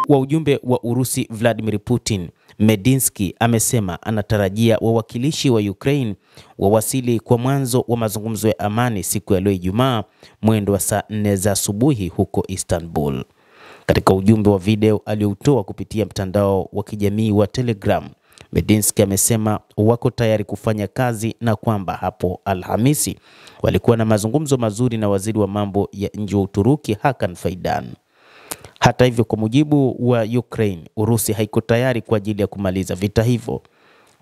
wa ujumbe wa Urusi Vladimir Putin, Medinsky, amesema anatarajia wawakilishi wa Ukraine wawasili kwa mwanzo wa mazungumzo ya amani siku ya leo Ijumaa mwendo wa saa 4 za asubuhi huko Istanbul. Katika ujumbe wa video aliotoa kupitia mtandao wa kijamii wa Telegram, Medinsky amesema wako tayari kufanya kazi na kwamba hapo Alhamisi walikuwa na mazungumzo mazuri na waziri wa mambo ya nje wa Uturuki Hakan Fidan. Hata hivyo, kwa mujibu wa Ukraine, Urusi haiko tayari kwa ajili ya kumaliza vita hivyo.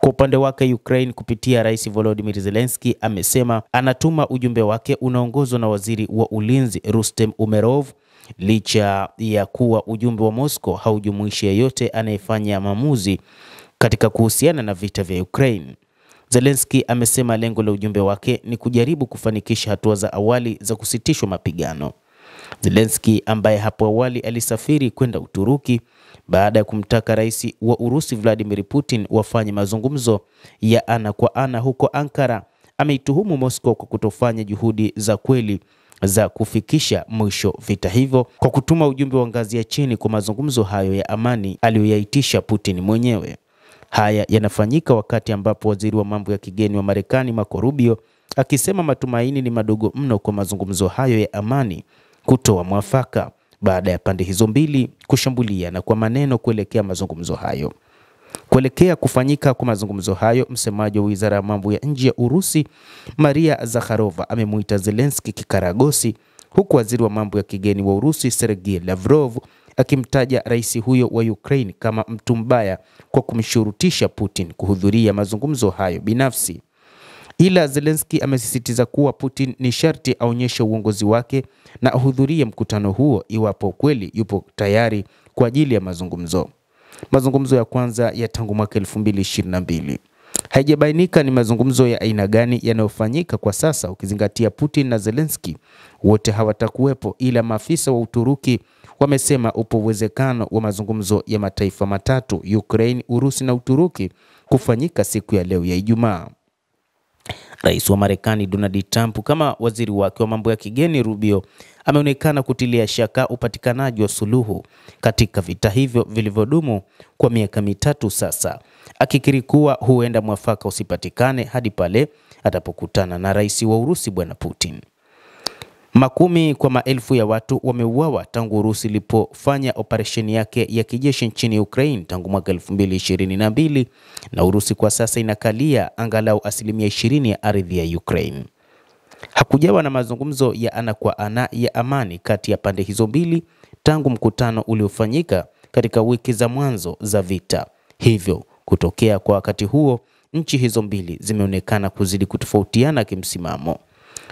Kwa upande wake, Ukraine kupitia Rais Volodymyr Zelensky amesema anatuma ujumbe wake unaongozwa na waziri wa ulinzi Rustem Umerov, licha ya kuwa ujumbe wa Moscow haujumuishi yeyote anayefanya maamuzi katika kuhusiana na vita vya Ukraine. Zelensky amesema lengo la ujumbe wake ni kujaribu kufanikisha hatua za awali za kusitishwa mapigano. Zelensky, ambaye hapo awali alisafiri kwenda Uturuki baada ya kumtaka rais wa Urusi Vladimir Putin wafanye mazungumzo ya ana kwa ana huko Ankara, ameituhumu Moscow kwa kutofanya juhudi za kweli za kufikisha mwisho vita hivyo kwa kutuma ujumbe wa ngazi ya chini kwa mazungumzo hayo ya amani aliyoyaitisha Putin mwenyewe. Haya yanafanyika wakati ambapo waziri wa mambo ya kigeni wa Marekani Marco Rubio akisema matumaini ni madogo mno kwa mazungumzo hayo ya amani kutoa mwafaka baada ya pande hizo mbili kushambulia na kwa maneno kuelekea mazungumzo hayo. Kuelekea kufanyika kwa mazungumzo hayo, msemaji wa Wizara ya Mambo ya Nje ya Urusi Maria Zakharova amemuita Zelensky kikaragosi, huku waziri wa mambo ya kigeni wa Urusi Sergei Lavrov akimtaja rais huyo wa Ukraine kama mtu mbaya kwa kumshurutisha Putin kuhudhuria mazungumzo hayo binafsi. Ila Zelensky amesisitiza kuwa Putin ni sharti aonyeshe uongozi wake na ahudhurie mkutano huo iwapo kweli yupo tayari kwa ajili ya mazungumzo. Mazungumzo ya kwanza ya tangu mwaka 2022. Haijabainika ni mazungumzo ya aina gani yanayofanyika kwa sasa, ukizingatia Putin na Zelensky wote hawatakuwepo, ila maafisa wa Uturuki wamesema upo uwezekano wa mazungumzo ya mataifa matatu, Ukraine, Urusi na Uturuki, kufanyika siku ya leo ya Ijumaa. Rais wa Marekani Donald Trump kama waziri wake wa mambo ya kigeni Rubio ameonekana kutilia shaka upatikanaji wa suluhu katika vita hivyo vilivyodumu kwa miaka mitatu sasa, akikiri kuwa huenda mwafaka usipatikane hadi pale atapokutana na rais wa Urusi Bwana Putin. Makumi kwa maelfu ya watu wameuawa tangu Urusi ilipofanya operesheni yake ya kijeshi nchini Ukraine tangu mwaka 2022, na Urusi kwa sasa inakalia angalau 20% ya ardhi ya Ukraine. Hakujawa na mazungumzo ya ana kwa ana ya amani kati ya pande hizo mbili tangu mkutano uliofanyika katika wiki za mwanzo za vita. Hivyo, kutokea kwa wakati huo, nchi hizo mbili zimeonekana kuzidi kutofautiana kimsimamo.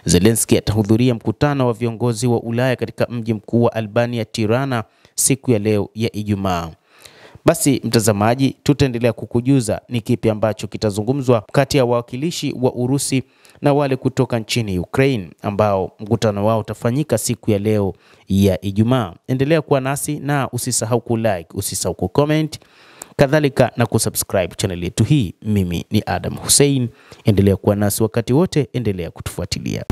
Zelensky atahudhuria mkutano wa viongozi wa Ulaya katika mji mkuu wa Albania Tirana siku ya leo ya Ijumaa. Basi mtazamaji, tutaendelea kukujuza ni kipi ambacho kitazungumzwa kati ya wawakilishi wa Urusi na wale kutoka nchini Ukraine ambao mkutano wao utafanyika siku ya leo ya Ijumaa. Endelea kuwa nasi na usisahau kulike, usisahau kucomment, kadhalika na kusubscribe channel yetu hii. Mimi ni Adam Hussein. Endelea kuwa nasi wakati wote, endelea kutufuatilia.